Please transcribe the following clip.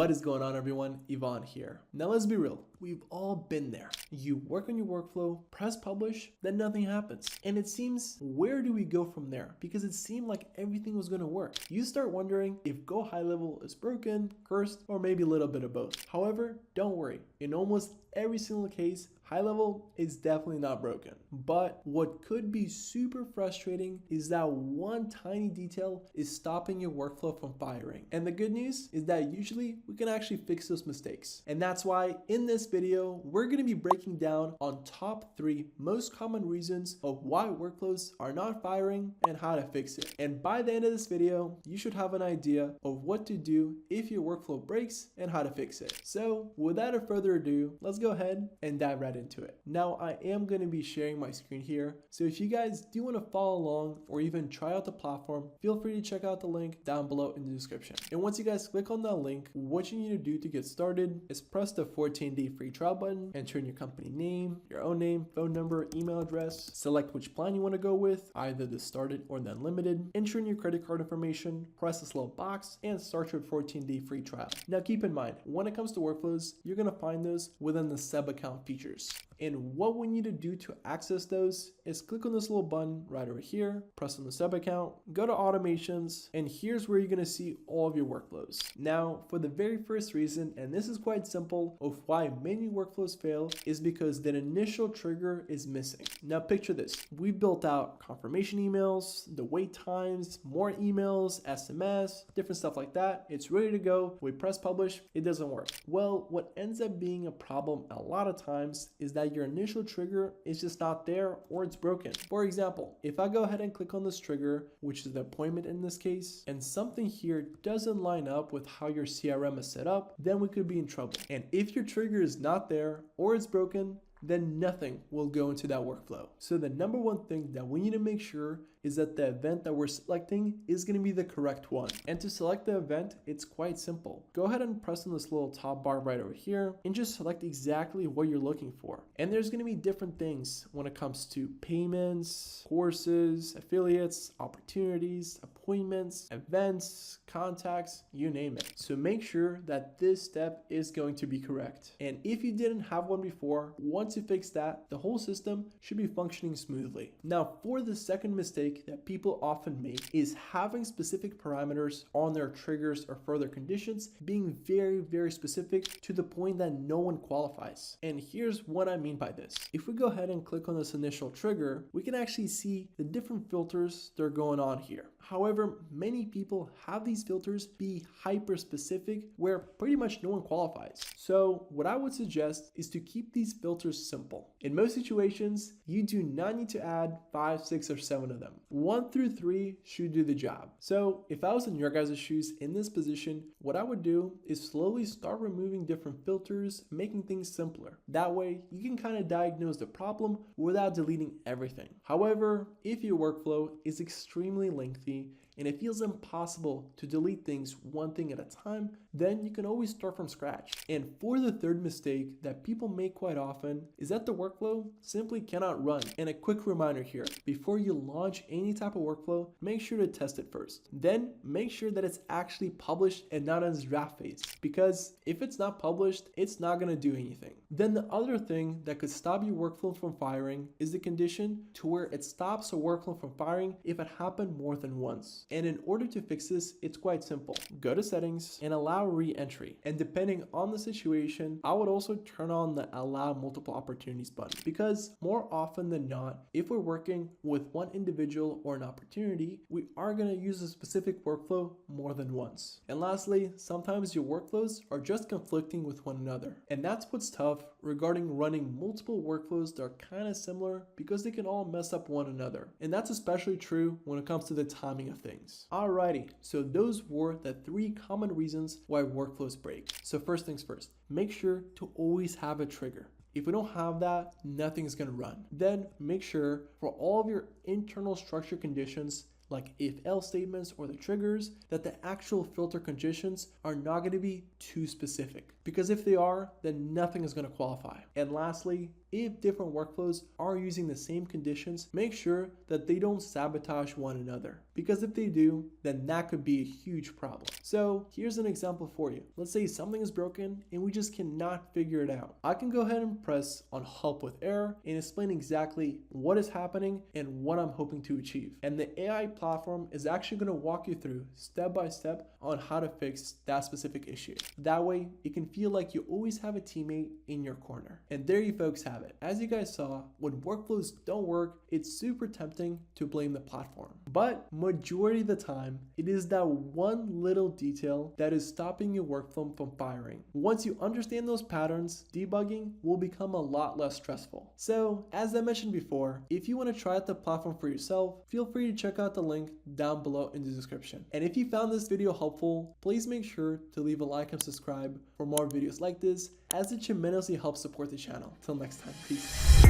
What is going on, everyone? Yvonne here. Now let's be real, we've all been there. You work on your workflow, press publish, then nothing happens. And it seems, where do we go from there? Because it seemed like everything was gonna work. You start wondering if GoHighLevel is broken, cursed, or maybe a little bit of both. However, don't worry. In almost every single case, HighLevel is definitely not broken. But what could be super frustrating is that one tiny detail is stopping your workflow from firing. And the good news is that usually we can actually fix those mistakes. And that's why in this video, we're gonna be breaking down on top 3 most common reasons of why workflows are not firing and how to fix it. And by the end of this video, you should have an idea of what to do if your workflow breaks and how to fix it. So without further ado, let's go ahead and dive right into it. Now I am going to be sharing my screen here, so if you guys do want to follow along or even try out the platform, feel free to check out the link down below in the description. And once you guys click on that link, what you need to do to get started is press the 14-day free trial button, enter in your company name, your own name, phone number, email address, select which plan you want to go with, either the started or the unlimited, enter in your credit card information, press this little box, and start your 14-day free trial. Now keep in mind, when it comes to workflows, you're going to find those within the sub account features. And what we need to do to access those is click on this little button right over here, press on the sub account, go to automations, and here's where you're gonna see all of your workflows. Now, for the very first reason, and this is quite simple, of why many workflows fail is because that initial trigger is missing. Now picture this, we built out confirmation emails, the wait times, more emails, SMS, different stuff like that. It's ready to go. We press publish, it doesn't work. Well, what ends up being a problem a lot of times is that your initial trigger is just not there or it's broken. For example, if I go ahead and click on this trigger, which is the appointment in this case, and something here doesn't line up with how your CRM is set up, then we could be in trouble. And if your trigger is not there or it's broken, then nothing will go into that workflow. So the number one thing that we need to make sure is that the event that we're selecting is going to be the correct one. And to select the event, it's quite simple. Go ahead and press on this little top bar right over here and just select exactly what you're looking for. And there's going to be different things when it comes to payments, courses, affiliates, opportunities, appointments, events, contacts, you name it. So make sure that this step is going to be correct. And if you didn't have one before, once you fix that, the whole system should be functioning smoothly. Now, for the second mistake that people often make is having specific parameters on their triggers or further conditions being very specific to the point that no one qualifies. And here's what I mean by this. If we go ahead and click on this initial trigger, we can actually see the different filters that are going on here. However, many people have these filters be hyper specific where pretty much no one qualifies. So what I would suggest is to keep these filters simple. In most situations, you do not need to add 5, 6, or 7 of them. 1 through 3 should do the job. So if I was in your guys' shoes in this position, what I would do is slowly start removing different filters, making things simpler. That way, you can kind of diagnose the problem without deleting everything. However, if your workflow is extremely lengthy and it feels impossible to delete things one thing at a time, then you can always start from scratch. And for the third mistake that people make quite often is that the workflow simply cannot run. And a quick reminder here, before you launch any type of workflow, make sure to test it first. Then make sure that it's actually published and not in its draft phase, because if it's not published, it's not going to do anything. Then the other thing that could stop your workflow from firing is the condition to where it stops a workflow from firing if it happened more than once. And in order to fix this, it's quite simple. Go to settings and allow re-entry. And depending on the situation, I would also turn on the allow multiple opportunities button, because more often than not, if we're working with one individual or an opportunity, we are going to use a specific workflow more than once. And lastly, sometimes your workflows are just conflicting with one another. And that's what's tough regarding running multiple workflows that are kind of similar, because they can all mess up one another. And that's especially true when it comes to the timing of things. Alrighty, so those were the 3 common reasons why workflows break. So first things first, make sure to always have a trigger. If we don't have that, nothing's gonna run. Then make sure for all of your internal structure conditions, like if-else statements or the triggers, that the actual filter conditions are not going to be too specific. Because if they are, then nothing is going to qualify. And lastly, if different workflows are using the same conditions, make sure that they don't sabotage one another. Because if they do, then that could be a huge problem. So here's an example for you. Let's say something is broken and we just cannot figure it out. I can go ahead and press on help with error and explain exactly what is happening and what I'm hoping to achieve. And the AI platform is actually going to walk you through step by step on how to fix that specific issue. That way, it can feel like you always have a teammate in your corner. And there you folks have it. As you guys saw, when workflows don't work, it's super tempting to blame the platform. But majority of the time, it is that one little detail that is stopping your workflow from firing. Once you understand those patterns, debugging will become a lot less stressful. So, as I mentioned before, if you want to try out the platform for yourself, feel free to check out the link down below in the description. And if you found this video helpful, please make sure to leave a like and subscribe for more videos like this, as it tremendously helps support the channel. Till next time, peace.